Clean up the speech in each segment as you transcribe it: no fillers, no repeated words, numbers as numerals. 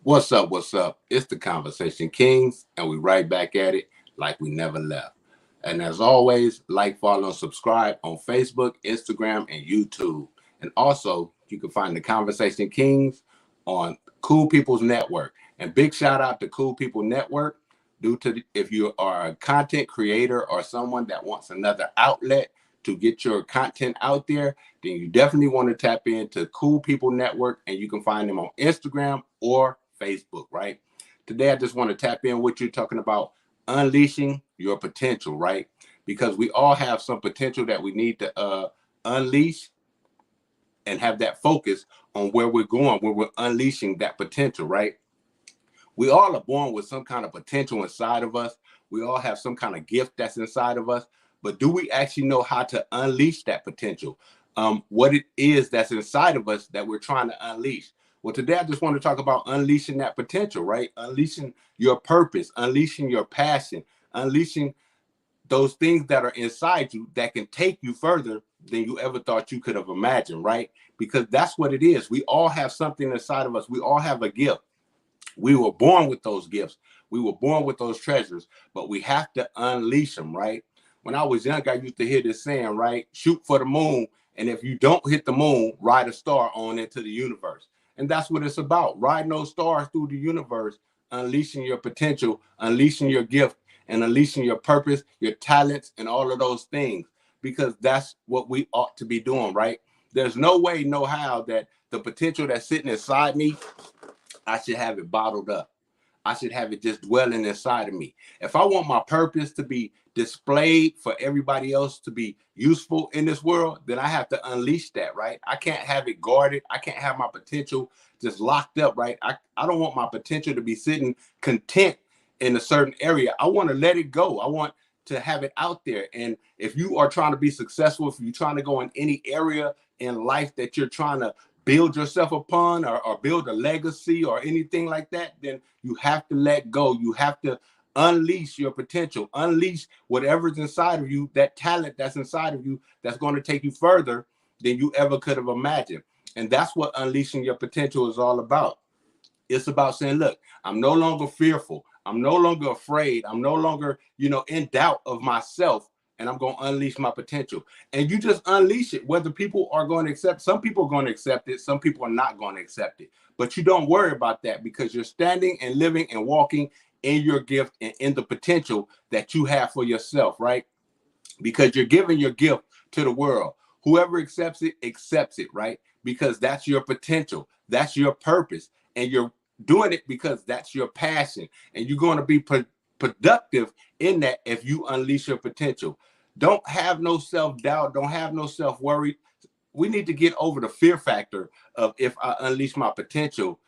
What's up? What's up? It's the Conversation Kings, and we right back at it like we never left. And as always, like, follow, and subscribe on Facebook, Instagram, and YouTube. And also, you can find the Conversation Kings on Cool People's Network. And big shout out to Cool People Network. Due to if you are a content creator or someone that wants another outlet to get your content out there, then you definitely want to tap into Cool People Network, and you can find them on Instagram or Facebook, right? Today, I just want to tap in what you're talking about, unleashing your potential, right? Because we all have some potential that we need to unleash and have that focus on where we're going, where we're unleashing that potential, right? We all are born with some kind of potential inside of us. We all have some kind of gift that's inside of us. But do we actually know how to unleash that potential? What it is that's inside of us that we're trying to unleash? Well, today I just want to talk about unleashing that potential, right? Unleashing your purpose, unleashing your passion, unleashing those things that are inside you that can take you further than you ever thought you could have imagined, right? Because that's what it is. We all have something inside of us. We all have a gift. We were born with those gifts. We were born with those treasures, but we have to unleash them, right? When I was young, I used to hear this saying, right? Shoot for the moon. And if you don't hit the moon, ride a star on into the universe. And that's what it's about. Riding those stars through the universe, unleashing your potential, unleashing your gift, and unleashing your purpose, your talents, and all of those things. Because that's what we ought to be doing, right? There's no way, no how that the potential that's sitting inside me, I should have it bottled up. I should have it just dwelling inside of me. If I want my purpose to be displayed for everybody else to be useful in this world, then I have to unleash that, right? I can't have it guarded. I can't have my potential just locked up, right? I don't want my potential to be sitting content in a certain area. I want to let it go. I want to have it out there. And if you are trying to be successful, if you're trying to go in any area in life that you're trying to build yourself upon, or build a legacy or anything like that, then you have to let go. You have to unleash your potential, unleash whatever's inside of you, that talent that's inside of you that's going to take you further than you ever could have imagined. And that's what unleashing your potential is all about. It's about saying, look, I'm no longer fearful. I'm no longer afraid. I'm no longer, in doubt of myself. And I'm going to unleash my potential. And you just unleash it, whether people are going to accept. Some people are going to accept it. Some people are not going to accept it. But you don't worry about that, because you're standing and living and walking in your gift and in the potential that you have for yourself, right? Because you're giving your gift to the world. Whoever accepts it, right? Because that's your potential. That's your purpose. And you're doing it because that's your passion. And you're going to be productive in that if you unleash your potential. Don't have no self-doubt. Don't have no self-worry. We need to get over the fear factor of, if I unleash my potential,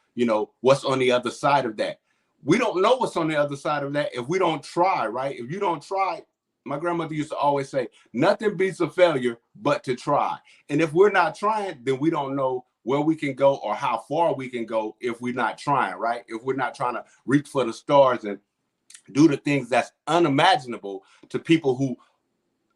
what's on the other side of that? We don't know what's on the other side of that if we don't try, right? If you don't try, my grandmother used to always say, nothing beats a failure but to try. And if we're not trying, then we don't know where we can go or how far we can go if we're not trying, right? If we're not trying to reach for the stars and do the things that's unimaginable to people who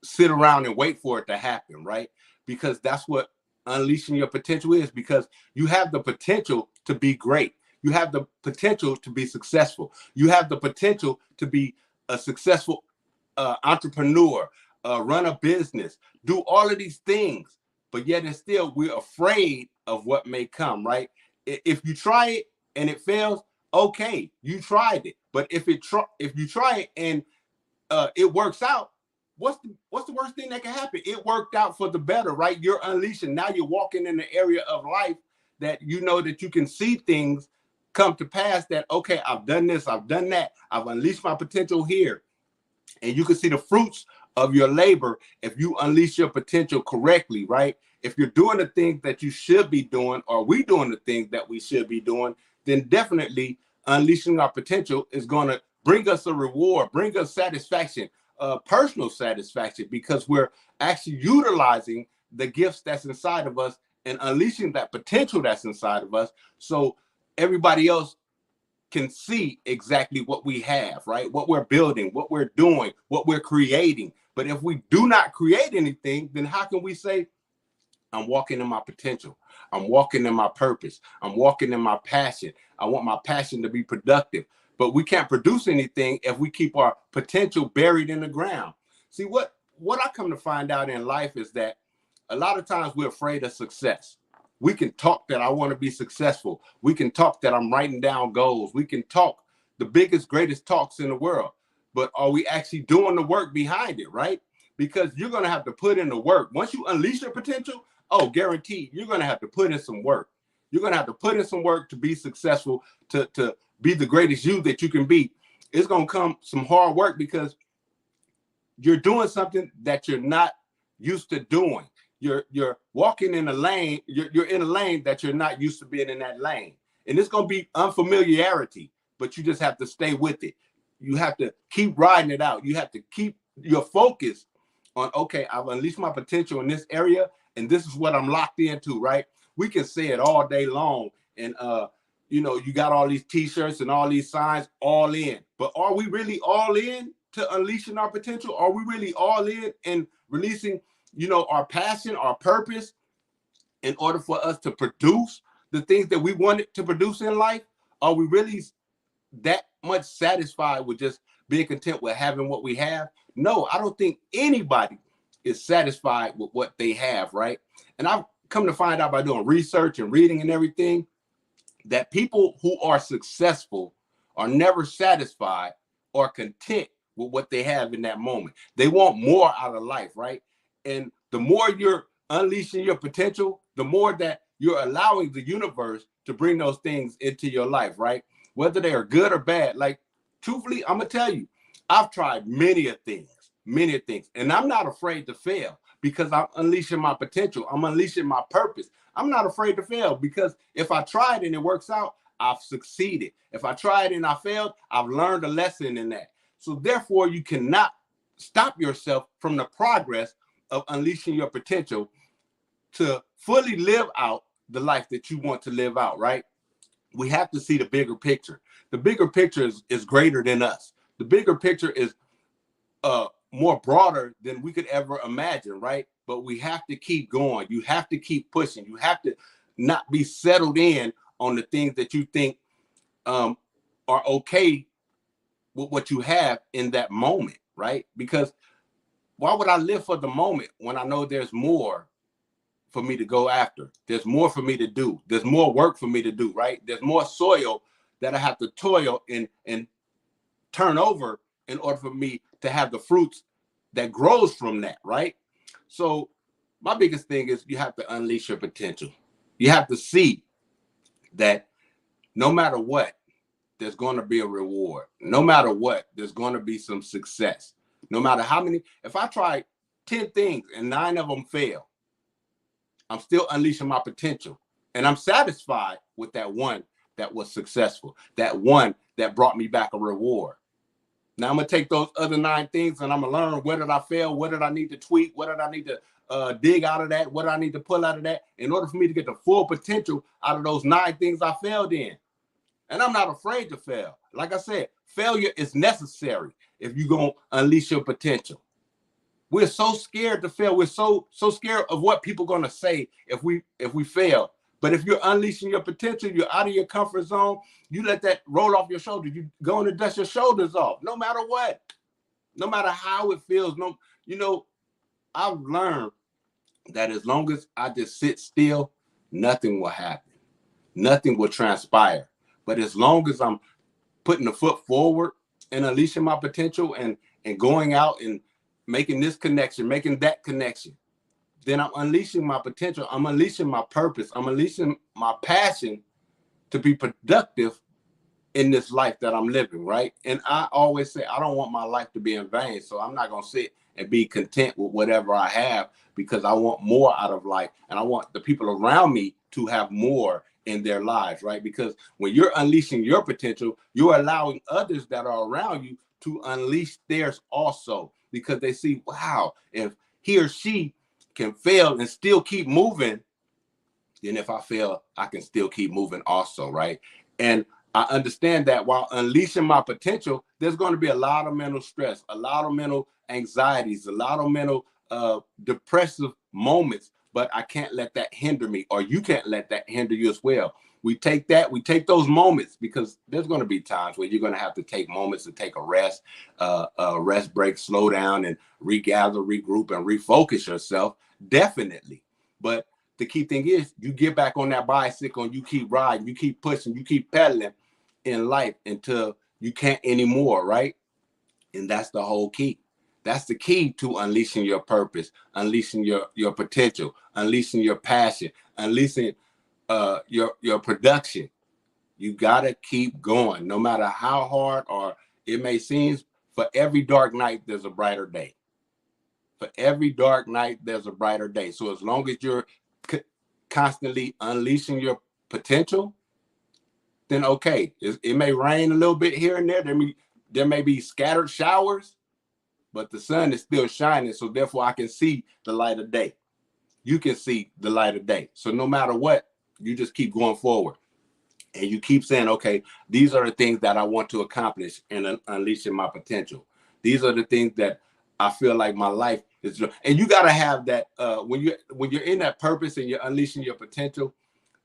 sit around and wait for it to happen, right? Because that's what unleashing your potential is, because you have the potential to be great. You have the potential to be successful. You have the potential to be a successful entrepreneur, run a business, do all of these things. But yet and still, we're afraid of what may come, right? If you try it and it fails, okay, you tried it. But if you try it and it works out, what's the worst thing that can happen? It worked out for the better, right? You're unleashing. Now you're walking in the area of life that you know that you can see things come to pass, that, okay, I've done this, I've done that, I've unleashed my potential here. And you can see the fruits of your labor if you unleash your potential correctly, right? If you're doing the things that you should be doing, or we doing the things that we should be doing, then definitely unleashing our potential is going to bring us a reward, bring us satisfaction, personal satisfaction, because we're actually utilizing the gifts that's inside of us and unleashing that potential that's inside of us, so everybody else can see exactly what we have, right? What we're building, what we're doing, what we're creating. But if we do not create anything, then how can we say I'm walking in my potential. I'm walking in my purpose. I'm walking in my passion. I want my passion to be productive. But we can't produce anything if we keep our potential buried in the ground. See, what I come to find out in life is that a lot of times we're afraid of success. We can talk that I want to be successful. We can talk that I'm writing down goals. We can talk the biggest, greatest talks in the world. But are we actually doing the work behind it, right? Because you're going to have to put in the work. Once you unleash your potential, oh, guaranteed, you're going to have to put in some work. You're going to have to put in some work to be successful, to be the greatest you that you can be. It's going to come some hard work because you're doing something that you're not used to doing. You're walking in a lane. You're in a lane that you're not used to being in that lane. And it's going to be unfamiliarity, but you just have to stay with it. You have to keep riding it out. You have to keep your focus on, okay, I've unleashed my potential in this area, and this is what I'm locked into, right? We can say it all day long. And, you got all these T-shirts and all these signs, all in. But are we really all in to unleashing our potential? Are we really all in releasing, our passion, our purpose, in order for us to produce the things that we wanted to produce in life? Are we really that much satisfied with just being content with having what we have? No, I don't think anybody is satisfied with what they have, right? And I've come to find out by doing research and reading and everything that people who are successful are never satisfied or content with what they have in that moment. They want more out of life, right? And the more you're unleashing your potential, the more that you're allowing the universe to bring those things into your life, right? Whether they are good or bad. Like, truthfully, I'm going to tell you, I've tried many things, and I'm not afraid to fail because I'm unleashing my potential. I'm unleashing my purpose. I'm not afraid to fail because if I tried and it works out, I've succeeded. If I tried and I failed, I've learned a lesson in that. So therefore, you cannot stop yourself from the progress of unleashing your potential to fully live out the life that you want to live out, right? We have to see the bigger picture. The bigger picture is greater than us. The bigger picture is more broader than we could ever imagine, right? But we have to keep going. You have to keep pushing. You have to not be settled in on the things that you think are okay with what you have in that moment, right? Because why would I live for the moment when I know there's more for me to go after? There's more for me to do. There's more work for me to do, right? There's more soil that I have to toil and turn over in order for me to have the fruits that grows from that, right? So my biggest thing is you have to unleash your potential. You have to see that no matter what, there's going to be a reward. No matter what, there's going to be some success. No matter how many, if I try 10 things and 9 of them fail, I'm still unleashing my potential. And I'm satisfied with that one that was successful, that one that brought me back a reward. Now I'm going to take those other 9 things and I'm going to learn where did I fail, what did I need to tweak, what did I need to dig out of that, what do I need to pull out of that in order for me to get the full potential out of those 9 things I failed in. And I'm not afraid to fail. Like I said, failure is necessary if you're going to unleash your potential. We're so scared to fail. We're so scared of what people are going to say if we fail. But if you're unleashing your potential, you're out of your comfort zone, you let that roll off your shoulders. You go and dust your shoulders off, no matter what, no matter how it feels. I've learned that as long as I just sit still, nothing will happen. Nothing will transpire. But as long as I'm putting the foot forward and unleashing my potential and going out and making this connection, making that connection, then I'm unleashing my potential. I'm unleashing my purpose. I'm unleashing my passion to be productive in this life that I'm living, right? And I always say, I don't want my life to be in vain. So I'm not going to sit and be content with whatever I have because I want more out of life. And I want the people around me to have more in their lives, right? Because when you're unleashing your potential, you're allowing others that are around you to unleash theirs also, because they see, wow, if he or she can fail and still keep moving, then if I fail, I can still keep moving also, right? And I understand that while unleashing my potential, there's going to be a lot of mental stress, a lot of mental anxieties, a lot of mental depressive moments. but I can't let that hinder me, or you can't let that hinder you as well. We take those moments, because there's going to be times where you're going to have to take moments to take a rest break, slow down, and regather, regroup, and refocus yourself. Definitely. But the key thing is you get back on that bicycle and you keep riding, you keep pushing, you keep pedaling in life until you can't anymore, right? And that's the whole key. That's the key to unleashing your purpose, unleashing your potential, unleashing your passion, unleashing your production. You gotta keep going, no matter how hard or it may seem. For every dark night, there's a brighter day. For every dark night, there's a brighter day. So as long as you're constantly unleashing your potential, then okay, it may rain a little bit here and there. There may be scattered showers, but the sun is still shining. So therefore, I can see the light of day. You can see the light of day. So no matter what, you just keep going forward. And you keep saying, okay, these are the things that I want to accomplish in unleashing my potential. These are the things that I feel like my life is. And you got to have that when you're in that purpose and you're unleashing your potential,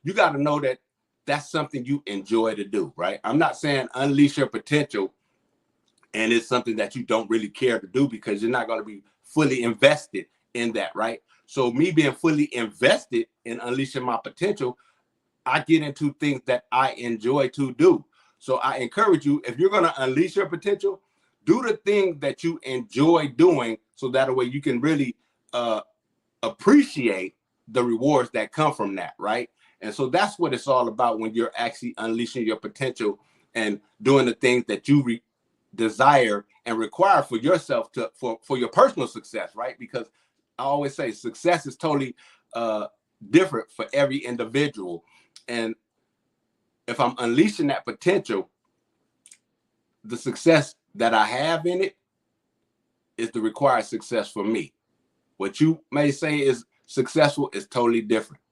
you got to know that that's something you enjoy to do, right? I'm not saying unleash your potential and it's something that you don't really care to do, because you're not going to be fully invested in that, right? So me being fully invested in unleashing my potential, I get into things that I enjoy to do. So I encourage you, if you're going to unleash your potential, do the thing that you enjoy doing, so that way you can really appreciate the rewards that come from that, right? And so that's what it's all about when you're actually unleashing your potential and doing the things that you desire and require for yourself for your personal success, right? Because I always say success is totally different for every individual. And if I'm unleashing that potential, the success that I have in it is the required success for me. What you may say is successful is totally different.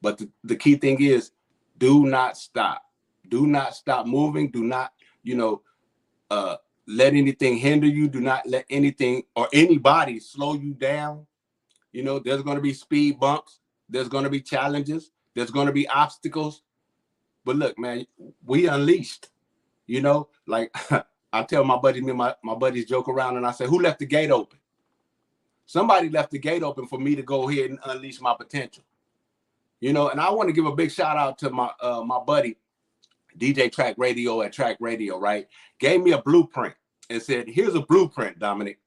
But the key thing is, do not stop. Do not stop moving. Do not, let anything hinder you. Do not let anything or anybody slow you down. There's going to be speed bumps. There's going to be challenges. There's going to be obstacles. But look, man, we unleashed, like I tell my buddies, my buddies joke around and I say, who left the gate open? Somebody left the gate open for me to go ahead and unleash my potential. And I want to give a big shout out to my buddy, DJ Track Radio at Track Radio, right? Gave me a blueprint and said, here's a blueprint, Dominic,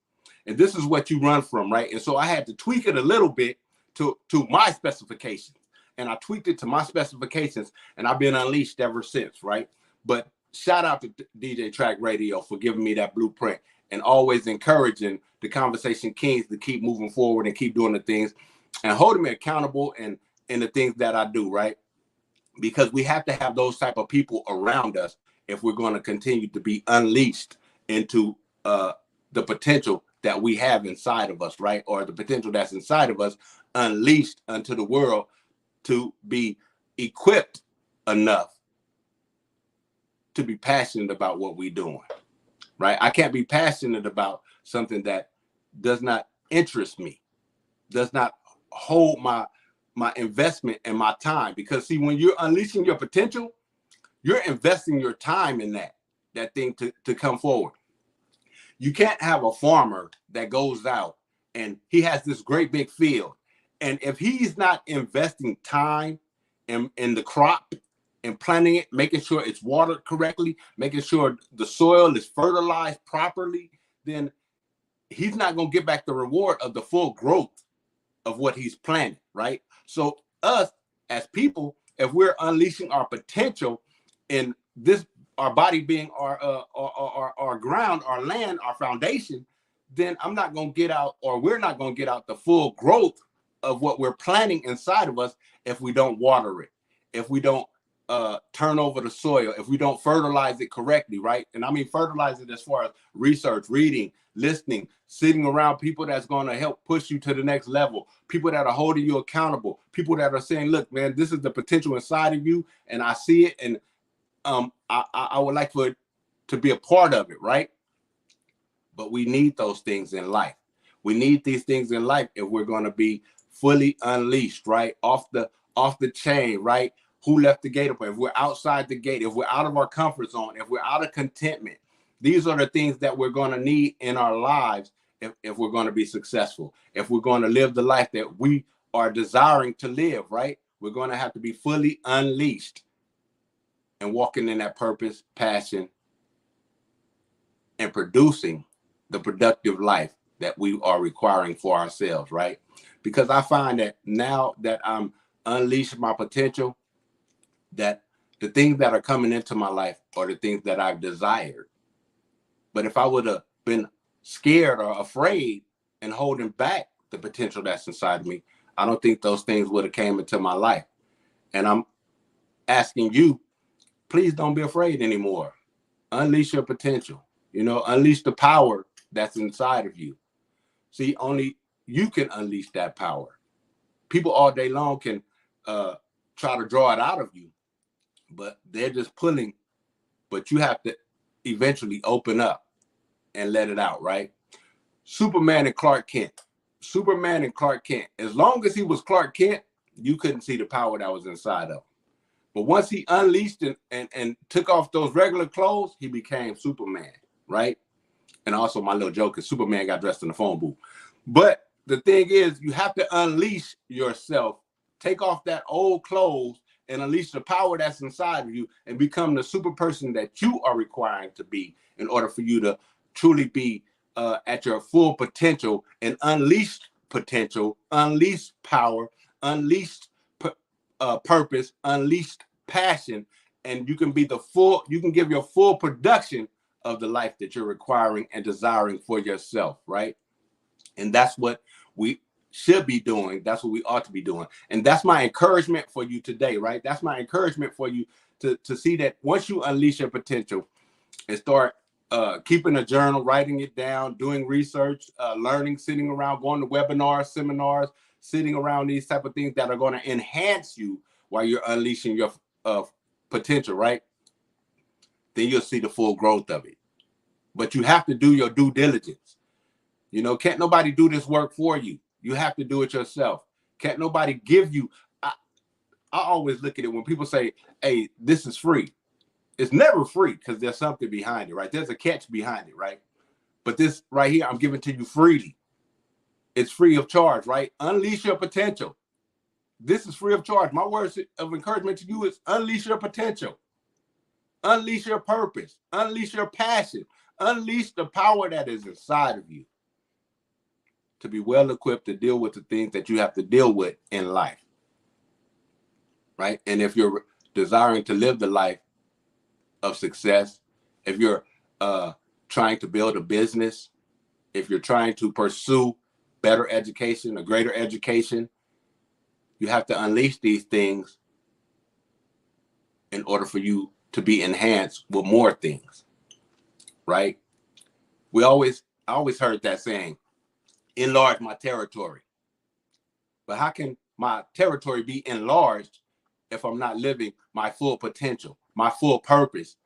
and this is what you run from, right? And so I had to tweak it a little bit to my specifications. And I tweaked it to my specifications, and I've been unleashed ever since, right? But shout out to DJ Track Radio for giving me that blueprint and always encouraging the Conversation Kings to keep moving forward and keep doing the things and holding me accountable and in the things that I do, right? Because we have to have those type of people around us if we're going to continue to be unleashed into the potential that we have inside of us, right? Or the potential that's inside of us unleashed unto the world to be equipped enough to be passionate about what we're doing, right? I can't be passionate about something that does not interest me, does not hold my investment and my time. Because see, when you're unleashing your potential, you're investing your time in that thing to come forward. You can't have a farmer that goes out and he has this great big field, and if he's not investing time in the crop and planting it, making sure it's watered correctly, making sure the soil is fertilized properly, then he's not going to get back the reward of the full growth of what he's planted, right? So us as people, if we're unleashing our potential in this, our body being our ground, our land, our foundation, then I'm not going to get out, or we're not going to get out the full growth of what we're planting inside of us if we don't water it, if we don't turn over the soil, if we don't fertilize it correctly, right? And I mean fertilize it as far as research, reading, listening, sitting around people that's going to help push you to the next level, people that are holding you accountable, people that are saying, look, man, this is the potential inside of you, and I see it, and I would like for it to be a part of it, right? But we need those things in life. We need these things in life if we're going to be fully unleashed, right? Off the chain, right? Who left the gate open? If we're outside the gate, if we're out of our comfort zone, if we're out of contentment, these are the things that we're going to need in our lives if we're going to be successful, if we're going to live the life that we are desiring to live, right? We're going to have to be fully unleashed and walking in that purpose, passion, and producing the productive life that we are requiring for ourselves, right? Because I find that now that I'm unleashing my potential, that the things that are coming into my life are the things that I've desired. But if I would have been scared or afraid and holding back the potential that's inside of me, I don't think those things would have came into my life. And I'm asking you, please don't be afraid anymore. Unleash your potential, unleash the power that's inside of you. See, only you can unleash that power. People all day long can try to draw it out of you, but they're just pulling, but you have to eventually open up and let it out, right? Superman and Clark Kent. As long as he was Clark Kent, you couldn't see the power that was inside of him. But once he unleashed and took off those regular clothes, he became Superman, right? And also my little joke is Superman got dressed in the phone booth. But the thing is, you have to unleash yourself, take off that old clothes and unleash the power that's inside of you and become the super person that you are required to be in order for you to truly be at your full potential and unleashed potential, unleashed power, unleashed purpose, unleashed passion, and you can give your full production of the life that you're requiring and desiring for yourself, right? And that's what we should be doing. That's what we ought to be doing. And that's my encouragement for you today, right? That's my encouragement for you to see that once you unleash your potential and start keeping a journal, writing it down, doing research, learning, sitting around, going to webinars, seminars, sitting around these type of things that are going to enhance you while you're unleashing your potential, right? Then you'll see the full growth of it. But you have to do your due diligence. Can't nobody do this work for you. You have to do it yourself. Can't nobody give you. I always look at it when people say, hey, this is free. It's never free because there's something behind it, right? There's a catch behind it, right? But this right here, I'm giving to you freely. It's free of charge, right? Unleash your potential. This is free of charge. My words of encouragement to you is unleash your potential. Unleash your purpose. Unleash your passion. Unleash the power that is inside of you to be well equipped to deal with the things that you have to deal with in life, right? And if you're desiring to live the life of success, if you're trying to build a business, if you're trying to pursue better education, a greater education, you have to unleash these things in order for you to be enhanced with more things, right? I always heard that saying, enlarge my territory. But how can my territory be enlarged if I'm not living my full potential, my full purpose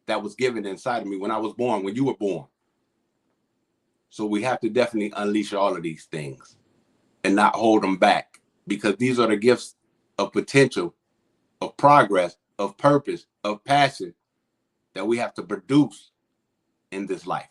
that was given inside of me when I was born, when you were born? So we have to definitely unleash all of these things and not hold them back, because these are the gifts of potential, of progress, of purpose, of passion that we have to produce in this life.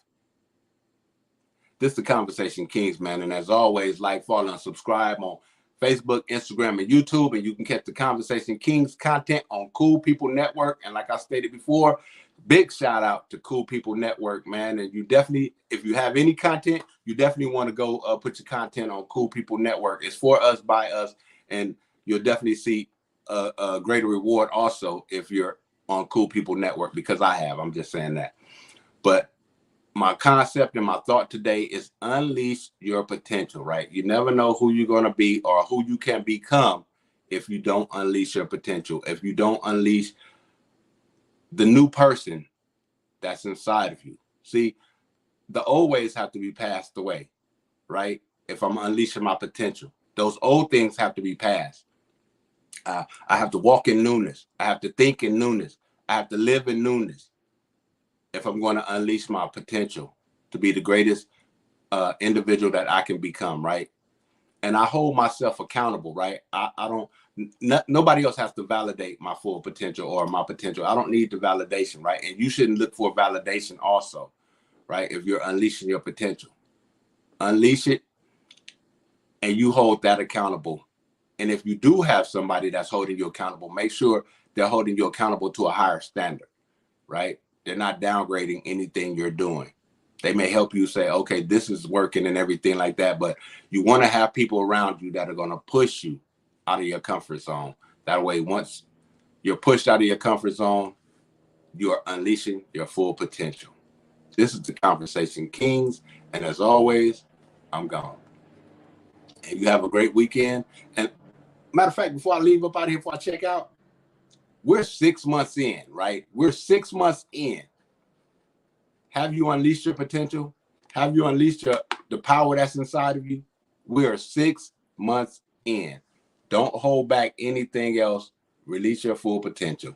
This is the Conversation Kings, man. And as always, like, follow, and subscribe on Facebook, Instagram, and YouTube. And you can catch the Conversation Kings content on Cool People Network. And like I stated before, big shout out to Cool People Network, man. And you definitely, if you have any content, you definitely want to go put your content on Cool People Network. It's for us, by us. And you'll definitely see a greater reward also if you're on Cool People Network, because I'm just saying that. But my concept and my thought today is unleash your potential, right? You never know who you're going to be or who you can become if you don't unleash your potential, if you don't unleash the new person that's inside of you. See, the old ways have to be passed away, right? If I'm unleashing my potential, those old things have to be passed. I have to walk in newness. I have to think in newness. I have to live in newness if I'm going to unleash my potential to be the greatest individual that I can become, right? and I hold myself accountable, right? I don't, nobody else has to validate my full potential or my potential. I don't need the validation, right? And you shouldn't look for validation also, right? If you're unleashing your potential, unleash it and you hold that accountable. And if you do have somebody that's holding you accountable, make sure they're holding you accountable to a higher standard, right? They're not downgrading anything you're doing. They may help you say, okay, this is working and everything like that, but you want to have people around you that are going to push you out of your comfort zone. That way, once you're pushed out of your comfort zone, you are unleashing your full potential. This is the Conversation Kings, and as always, I'm gone. And you have a great weekend. And matter of fact, before I leave up out of here, before I check out, we're 6 months in, right? We're 6 months in. Have you unleashed your potential? Have you unleashed the power that's inside of you? We are 6 months in. Don't hold back anything else. Release your full potential.